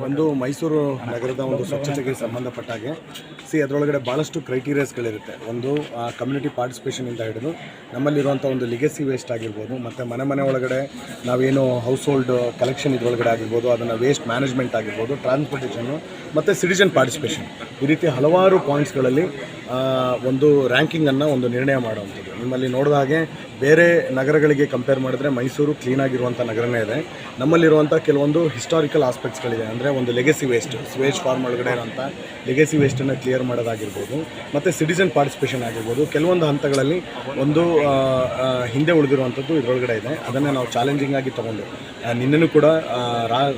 ಒಂದು ಮೈಸೂರು ನಗರದ ಒಂದು ಸ್ವಚ್ಛತೆಗೆ ಸಂಬಂಧಪಟ್ಟ ಹಾಗೆ ಅದರೊಳಗಡೆ ಭಾಳಷ್ಟು ಕ್ರೈಟೀರಿಯಾಸ್ಗಳಿರುತ್ತೆ. ಒಂದು ಕಮ್ಯುನಿಟಿ ಪಾರ್ಟಿಸಿಪೇಷನಿಂದ ಹಿಡಿದು ನಮ್ಮಲ್ಲಿರುವಂಥ ಒಂದು ಲಿಗೆಸಿ ವೇಸ್ಟ್ ಆಗಿರ್ಬೋದು, ಮತ್ತು ಮನೆ ಒಳಗಡೆ ನಾವೇನು ಹೌಸ್ ಹೋಲ್ಡ್ ಕಲೆಕ್ಷನ್ ಇದರೊಳಗಡೆ ಆಗಿರ್ಬೋದು, ಅದನ್ನು ವೇಸ್ಟ್ ಮ್ಯಾನೇಜ್ಮೆಂಟ್ ಆಗಿರ್ಬೋದು, ಟ್ರಾನ್ಸ್ಪೋರ್ಟೇಷನ್ನು ಮತ್ತು ಸಿಟಿಜನ್ ಪಾರ್ಟಿಸಿಪೇಷನ್, ಈ ರೀತಿ ಹಲವಾರು ಪಾಯಿಂಟ್ಸ್ಗಳಲ್ಲಿ ಒಂದು ರ್ಯಾಂಕಿಂಗನ್ನು ಒಂದು ನಿರ್ಣಯ ಮಾಡುವಂಥದ್ದು. ನಿಮ್ಮಲ್ಲಿ ನೋಡಿದ ಹಾಗೆ ಬೇರೆ ನಗರಗಳಿಗೆ ಕಂಪೇರ್ ಮಾಡಿದ್ರೆ ಮೈಸೂರು ಕ್ಲೀನಾಗಿರುವಂಥ ನಗರನೇ ಇದೆ. ನಮ್ಮಲ್ಲಿರುವಂಥ ಕೆಲವೊಂದು ಹಿಸ್ಟಾರಿಕಲ್ ಆಸ್ಪೆಕ್ಟ್ಸ್ಗಳಿದೆ. ಅಂದರೆ ಒಂದು ಲೆಗೆಸಿ ವೇಸ್ಟ್ ಫಾರ್ಮ್ ಒಳಗಡೆ ಇರೋಂಥ ಲೆಗೆಸಿ ವೇಸ್ಟನ್ನು ಕ್ಲಿಯರ್ ಮಾಡೋದಾಗಿರ್ಬೋದು, ಮತ್ತು ಸಿಟಿಜನ್ ಪಾರ್ಟಿಸಿಪೇಷನ್ ಆಗಿರ್ಬೋದು. ಕೆಲವೊಂದು ಹಂತಗಳಲ್ಲಿ ಒಂದು ಹಿಂದೆ ಉಳಿದಿರುವಂಥದ್ದು ಇದರೊಳಗಡೆ ಇದೆ. ಅದನ್ನು ನಾವು ಚಾಲೆಂಜಿಂಗ್ ಆಗಿ ತೊಗೊಂಡು ನಿನ್ನೆನೂ ಕೂಡ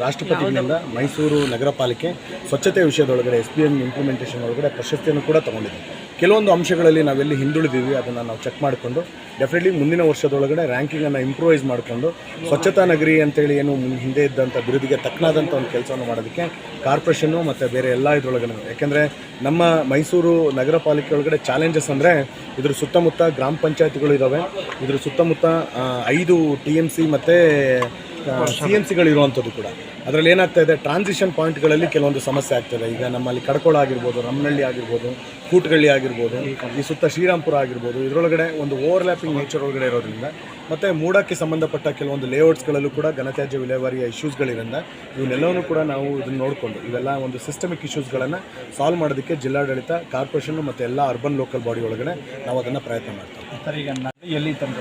ರಾಷ್ಟ್ರಪತಿಗಳಿಂದ ಮೈಸೂರು ನಗರ ಪಾಲಿಕೆ ಸ್ವಚ್ಛತೆ ವಿಷಯದೊಳಗಡೆ SPM ಇಂಪ್ಲಿಮೆಂಟೇಷನ್ ಒಳಗಡೆ ಪ್ರಶಸ್ತಿಯನ್ನು ಕೂಡ ತೊಗೊಂಡಿದೆ. ಕೆಲವೊಂದು ಅಂಶಗಳಲ್ಲಿ ನಾವೆಲ್ಲಿ ಹಿಂದುಳಿದೀವಿ ಅದನ್ನು ನಾವು ಚೆಕ್ ಮಾಡಿಕೊಂಡು ಡೆಫಿನೆಟ್ಲಿ ಮುಂದಿನ ವರ್ಷದೊಳಗಡೆ ರ್ಯಾಂಕಿಂಗನ್ನು ಇಂಪ್ರೂವೈಸ್ ಮಾಡಿಕೊಂಡು ಸ್ವಚ್ಛತಾ ನಗರಿ ಅಂತೇಳಿ ಏನು ಹಿಂದೆ ಇದ್ದಂಥ ಬಿರುದಿಗೆ ತಕ್ಕನಾದಂಥ ಒಂದು ಕೆಲಸವನ್ನು ಮಾಡೋದಕ್ಕೆ ಕಾರ್ಪೊರೇಷನ್ನು ಮತ್ತು ಬೇರೆ ಎಲ್ಲ ಇದರೊಳಗಡೆ, ಯಾಕೆಂದರೆ ನಮ್ಮ ಮೈಸೂರು ನಗರ ಪಾಲಿಕೆ ಒಳಗಡೆ ಚಾಲೆಂಜಸ್ ಅಂದರೆ ಇದ್ರ ಸುತ್ತಮುತ್ತ ಗ್ರಾಮ ಪಂಚಾಯತ್ಗಳು ಇದ್ದಾವೆ. ಇದ್ರ ಸುತ್ತಮುತ್ತ 5 TMC ಮತ್ತು CMCಗಳಿರುವಂಥದ್ದು ಕೂಡ. ಅದರಲ್ಲಿ ಏನಾಗ್ತಾ ಇದೆ, ಟ್ರಾನ್ಸಿಷನ್ ಪಾಯಿಂಟ್ಗಳಲ್ಲಿ ಕೆಲವೊಂದು ಸಮಸ್ಯೆ ಆಗ್ತದೆ. ಈಗ ನಮ್ಮಲ್ಲಿ ಕಡ್ಕೋಳ ಆಗಿರ್ಬೋದು, ರಮನಹಳ್ಳಿ ಆಗಿರ್ಬೋದು, ಕೂಟಗಳ್ಳಿ ಆಗಿರ್ಬೋದು, ಈ ಸುತ್ತ ಶ್ರೀರಾಮ್ಪುರ ಆಗಿರ್ಬೋದು, ಇದರೊಳಗಡೆ ಒಂದು ಓವರ್ಲ್ಯಾಪಿಂಗ್ ನೇಚರ್ ಒಳಗಡೆ ಇರೋದ್ರಿಂದ, ಮತ್ತು ಮೂಡಕ್ಕೆ ಸಂಬಂಧಪಟ್ಟ ಕೆಲವೊಂದು ಲೇಔಟ್ಸ್ಗಳಲ್ಲೂ ಕೂಡ ಘನತ್ಯಾಜ್ಯ ವಿಲೇವಾರಿಯ ಇಶ್ಯೂಸ್ಗಳಿರೋದ್ರಿಂದ ಇವನ್ನೆಲ್ಲವೂ ಕೂಡ ನಾವು ಇದನ್ನು ನೋಡಿಕೊಂಡು ಇವೆಲ್ಲ ಒಂದು ಸಿಸ್ಟಮಿಕ್ ಇಶ್ಯೂಸ್ಗಳನ್ನು ಸಾಲ್ವ್ ಮಾಡೋದಕ್ಕೆ ಜಿಲ್ಲಾಡಳಿತ, ಕಾರ್ಪೊರೇಷನ್ನು ಮತ್ತು ಎಲ್ಲ ಅರ್ಬನ್ ಲೋಕಲ್ ಬಾಡಿ ಒಳಗಡೆ ನಾವು ಅದನ್ನು ಪ್ರಯತ್ನ ಮಾಡ್ತೀವಿ. ಸರ್, ಈಗ ಎಲ್ಲಿ ತನಕ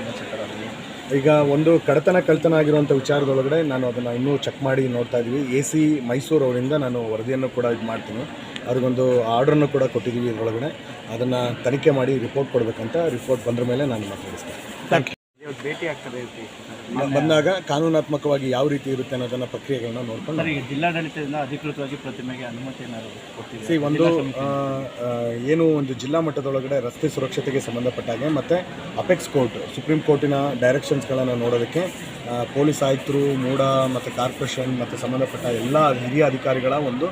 ಈಗ ಒಂದು ಕಳ್ತನ ಆಗಿರುವಂಥ ವಿಚಾರದೊಳಗಡೆ ನಾನು ಅದನ್ನು ಇನ್ನೂ ಚೆಕ್ ಮಾಡಿ ನೋಡ್ತಾ ಇದ್ದೀವಿ. AC ಮೈಸೂರು ಅವರಿಂದ ನಾನು ವರದಿಯನ್ನು ಕೂಡ ಇದು ಮಾಡ್ತೀನಿ. ಅವ್ರಿಗೊಂದು ಆರ್ಡ್ರನ್ನು ಕೂಡ ಕೊಟ್ಟಿದ್ದೀವಿ. ಇದರೊಳಗಡೆ ಅದನ್ನು ತನಿಖೆ ಮಾಡಿ ರಿಪೋರ್ಟ್ ಕೊಡಬೇಕಂತ. ರಿಪೋರ್ಟ್ ಬಂದ ಮೇಲೆ ನಾನು ಮಾತಾಡಿಸ್ತೇನೆ. Thank you. ಭೇಟಿ ಆಗ್ತದೆ ಬಂದಾಗ ಕಾನೂನಾತ್ಮಕವಾಗಿ ಯಾವ ರೀತಿ ಇರುತ್ತೆ ಅನ್ನೋದನ್ನು ಪ್ರಕ್ರಿಯೆಗಳನ್ನ ನೋಡ್ಕೊಂಡು ಈಗ ಜಿಲ್ಲಾಡಳಿತದಿಂದ ಅಧಿಕೃತವಾಗಿ ಪ್ರತಿಮೆಗೆ ಅನುಮತಿಯನ್ನು ಕೊಡ್ತೀವಿ. ಏನು ಒಂದು ಜಿಲ್ಲಾ ಮಟ್ಟದೊಳಗಡೆ ರಸ್ತೆ ಸುರಕ್ಷತೆಗೆ ಸಂಬಂಧಪಟ್ಟಾಗೆ ಮತ್ತು ಅಪೆಕ್ಸ್ ಕೋರ್ಟ್, ಸುಪ್ರೀಂ ಕೋರ್ಟಿನ ಡೈರೆಕ್ಷನ್ಸ್ಗಳನ್ನು ನೋಡೋದಕ್ಕೆ ಪೊಲೀಸ್ ಆಯುಕ್ತರು, ಮೂಡ ಮತ್ತು ಕಾರ್ಪೊರೇಷನ್ ಮತ್ತು ಸಂಬಂಧಪಟ್ಟ ಎಲ್ಲ ಹಿರಿಯ ಅಧಿಕಾರಿಗಳ ಒಂದು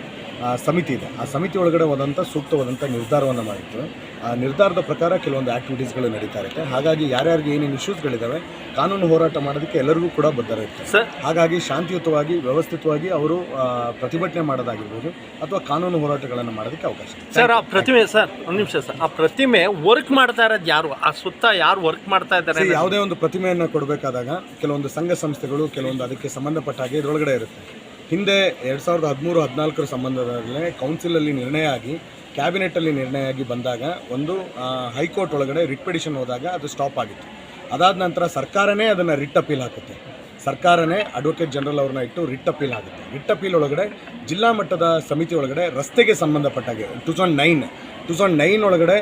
ಸಮಿತಿ ಇದೆ. ಆ ಸಮಿತಿ ಒಳಗಡೆ ಹೋದಂಥ ಸೂಕ್ತವಾದಂಥ ನಿರ್ಧಾರವನ್ನು ಮಾಡಿತ್ತು. ಆ ನಿರ್ಧಾರದ ಪ್ರಕಾರ ಕೆಲವೊಂದು ಆ್ಯಕ್ಟಿವಿಟೀಸ್ಗಳು ನಡೀತಾ ಇರುತ್ತೆ. ಹಾಗಾಗಿ ಯಾರ್ಯಾರಿಗೆ ಏನೇನು ಇಶ್ಯೂಸ್ಗಳಿದ್ದಾವೆ ಕಾನೂನು ಹೋರಾಟ ಮಾಡೋದಕ್ಕೆ ಎಲ್ಲರಿಗೂ ಕೂಡ ಬದ್ಧರ ಇರ್ತಾರೆ. ಹಾಗಾಗಿ ಶಾಂತಿಯುತವಾಗಿ ವ್ಯವಸ್ಥಿತವಾಗಿ ಅವರು ಪ್ರತಿಭಟನೆ ಮಾಡೋದಾಗಿರ್ಬೋದು ಅಥವಾ ಕಾನೂನು ಹೋರಾಟಗಳನ್ನು ಮಾಡೋದಕ್ಕೆ ಅವಕಾಶ ಇದೆ. ಸರ್, ಆ ಪ್ರತಿಮೆ ಒಂದು ನಿಮಿಷ ಸರ್, ಆ ಪ್ರತಿಮೆ ವರ್ಕ್ ಮಾಡ್ತಾ ಇರೋದು ಯಾರು? ಆ ಸುತ್ತ ಯಾರು ವರ್ಕ್ ಮಾಡ್ತಾ ಇದ್ದಾರೆ? ಯಾವುದೇ ಒಂದು ಪ್ರತಿಮೆಯನ್ನು ಕೊಡಬೇಕಾದಾಗ ಕೆಲವೊಂದು ಸಂಘ ಸಂಸ್ಥೆಗಳು ಕೆಲವೊಂದು ಅದಕ್ಕೆ ಸಂಬಂಧಪಟ್ಟ ಹಾಗೆ ಇದರೊಳಗಡೆ ಇರುತ್ತೆ. ಹಿಂದೆ 2013-14 ಸಂಬಂಧದಲ್ಲೇ ಕೌನ್ಸಿಲಲ್ಲಿ ನಿರ್ಣಯ ಆಗಿ ಕ್ಯಾಬಿನೆಟ್ಟಲ್ಲಿ ನಿರ್ಣಯ ಆಗಿ ಬಂದಾಗ ಒಂದು ಹೈಕೋರ್ಟ್ ಒಳಗಡೆ ರಿಟ್ ಪಿಟಿಷನ್ ಹೋದಾಗ ಅದು ಸ್ಟಾಪ್ ಆಗಿತ್ತು. ಅದಾದ ನಂತರ ಸರ್ಕಾರನೇ ಅದನ್ನು ರಿಟ್ ಅಪೀಲ್ ಹಾಕುತ್ತೆ. ಸರ್ಕಾರನೇ ಅಡ್ವೊಕೇಟ್ ಜನರಲ್ ಅವ್ರನ್ನ ಇಟ್ಟು ರಿಟ್ ಅಪೀಲ್ ಆಗುತ್ತೆ. ರಿಟ್ ಅಪೀಲ್ ಒಳಗಡೆ ಜಿಲ್ಲಾ ಮಟ್ಟದ ಸಮಿತಿ ಒಳಗಡೆ ರಸ್ತೆಗೆ ಸಂಬಂಧಪಟ್ಟಾಗೆ 2009 ಒಳಗಡೆ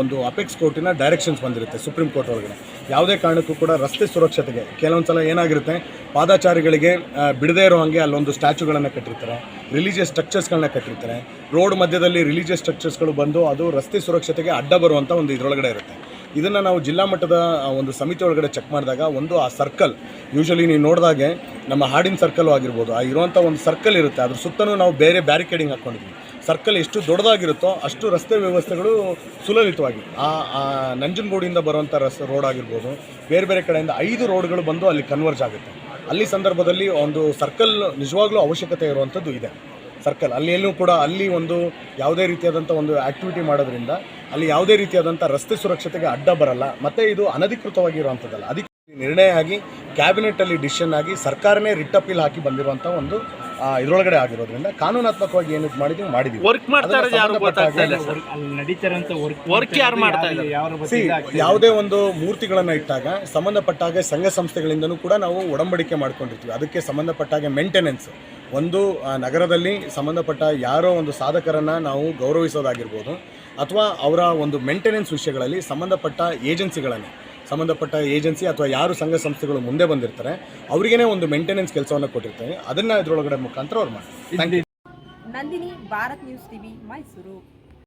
ಒಂದು ಅಪೆಕ್ಸ್ ಕೋರ್ಟಿನ ಡೈರೆಕ್ಷನ್ಸ್ ಬಂದಿರುತ್ತೆ ಸುಪ್ರೀಂ ಕೋರ್ಟ್ ಒಳಗಡೆ. ಯಾವುದೇ ಕಾರಣಕ್ಕೂ ಕೂಡ ರಸ್ತೆ ಸುರಕ್ಷತೆಗೆ ಕೆಲವೊಂದು ಸಲ ಏನಾಗಿರುತ್ತೆ, ಪಾದಚಾರಿಗಳಿಗೆ ಬಿಡದೇ ಇರೋ ಹಾಗೆ ಅಲ್ಲೊಂದು ಸ್ಟ್ಯಾಚುಗಳನ್ನು ಕಟ್ಟಿರ್ತಾರೆ, ರಿಲಿಜಿಯಸ್ ಸ್ಟ್ರಕ್ಚರ್ಸ್ಗಳನ್ನ ಕಟ್ಟಿರ್ತಾರೆ. ರೋಡ್ ಮಧ್ಯದಲ್ಲಿ ರಿಲಿಜಿಯಸ್ ಸ್ಟ್ರಕ್ಚರ್ಸ್ಗಳು ಬಂದು ಅದು ರಸ್ತೆ ಸುರಕ್ಷತೆಗೆ ಅಡ್ಡ ಬರುವಂಥ ಒಂದು ಇದರೊಳಗಡೆ ಇರುತ್ತೆ. ಇದನ್ನು ನಾವು ಜಿಲ್ಲಾ ಮಟ್ಟದ ಒಂದು ಸಮಿತಿ ಒಳಗಡೆ ಚೆಕ್ ಮಾಡಿದಾಗ ಒಂದು ಆ ಸರ್ಕಲ್, ಯೂಶ್ವಲಿ ನೀವು ನೋಡಿದಾಗೆ ನಮ್ಮ ಹಾಡಿನ ಸರ್ಕಲ್ ಆಗಿರ್ಬೋದು, ಆ ಇರುವಂಥ ಒಂದು ಸರ್ಕಲ್ ಇರುತ್ತೆ. ಅದ್ರ ಸುತ್ತಲೂ ನಾವು ಬೇರೆ ಬ್ಯಾರಿಕೇಡಿಂಗ್ ಹಾಕ್ಕೊಂಡಿದ್ವಿ. ಸರ್ಕಲ್ ಎಷ್ಟು ದೊಡ್ಡದಾಗಿರುತ್ತೋ ಅಷ್ಟು ರಸ್ತೆ ವ್ಯವಸ್ಥೆಗಳು ಸುಲಲಿತವಾಗಿ ಆ ನಂಜನಗೂಡಿಂದ ಬರುವಂಥ ರೋಡ್ ಆಗಿರ್ಬೋದು, ಬೇರೆ ಬೇರೆ ಕಡೆಯಿಂದ 5 ರೋಡ್ಗಳು ಬಂದು ಅಲ್ಲಿ ಕನ್ವರ್ಜ್ ಆಗುತ್ತೆ. ಅಲ್ಲಿ ಸಂದರ್ಭದಲ್ಲಿ ಒಂದು ಸರ್ಕಲ್ ನಿಜವಾಗ್ಲೂ ಅವಶ್ಯಕತೆ ಇರುವಂಥದ್ದು ಇದೆ. ಸರ್ಕಲ್ ಎಲ್ಲೂ ಕೂಡ ಅಲ್ಲಿ ಒಂದು ಯಾವುದೇ ರೀತಿಯಾದಂಥ ಒಂದು ಆ್ಯಕ್ಟಿವಿಟಿ ಮಾಡೋದ್ರಿಂದ ಅಲ್ಲಿ ಯಾವುದೇ ರೀತಿಯಾದಂಥ ರಸ್ತೆ ಸುರಕ್ಷತೆಗೆ ಅಡ್ಡ ಬರಲ್ಲ. ಮತ್ತು ಇದು ಅನಧಿಕೃತವಾಗಿರುವಂಥದ್ದಲ್ಲ. ಅದಕ್ಕೆ ನಿರ್ಣಯ ಆಗಿ ಕ್ಯಾಬಿನೆಟ್ಟಲ್ಲಿ ಡಿಸಿಷನ್ ಆಗಿ ಸರ್ಕಾರನೇ ರಿಟ್ ಅಪೀಲ್ ಹಾಕಿ ಬಂದಿರುವಂಥ ಒಂದು ಇದರೊಳಗಡೆ ಆಗಿರೋದ್ರಿಂದ ಕಾನೂನಾತ್ಮಕವಾಗಿ ಏನು ಮಾಡಿದೀವಿ. ವರ್ಕ್ ಮಾಡ್ತಾರೆ ಯಾವುದೇ ಒಂದು ಮೂರ್ತಿಗಳನ್ನು ಇಟ್ಟಾಗ ಸಂಬಂಧಪಟ್ಟಾಗ ಸಂಘ ಸಂಸ್ಥೆಗಳಿಂದನೂ ಕೂಡ ನಾವು ಒಡಂಬಡಿಕೆ ಮಾಡ್ಕೊಂಡಿರ್ತೀವಿ. ಅದಕ್ಕೆ ಸಂಬಂಧಪಟ್ಟಾಗ ಮೇಂಟೆನೆನ್ಸ್, ಒಂದು ನಗರದಲ್ಲಿ ಸಂಬಂಧಪಟ್ಟ ಯಾರೋ ಒಂದು ಸಾಧಕರನ್ನು ನಾವು ಗೌರವಿಸೋದಾಗಿರ್ಬೋದು ಅಥವಾ ಅವರ ಒಂದು ಮೇಂಟೆನೆನ್ಸ್ ವಿಷಯಗಳಲ್ಲಿ ಸಂಬಂಧಪಟ್ಟ ಏಜೆನ್ಸಿ ಅಥವಾ ಯಾರು ಸಂಘ ಸಂಸ್ಥೆಗಳು ಮುಂದೆ ಬಂದಿರ್ತಾರೆ ಅವರಿಗೇ ಒಂದು ಮೇಂಟೆನೆನ್ಸ್ ಕೆಲಸವನ್ನು ಕೊಟ್ಟಿರ್ತಾರೆ. ಅದನ್ನು ಇದರೊಳಗಡೆ ಮುಖಾಂತರ ಅವ್ರು ಮಾಡ್ತಾರೆ. Nandini, Bharat news TV, Mysuru.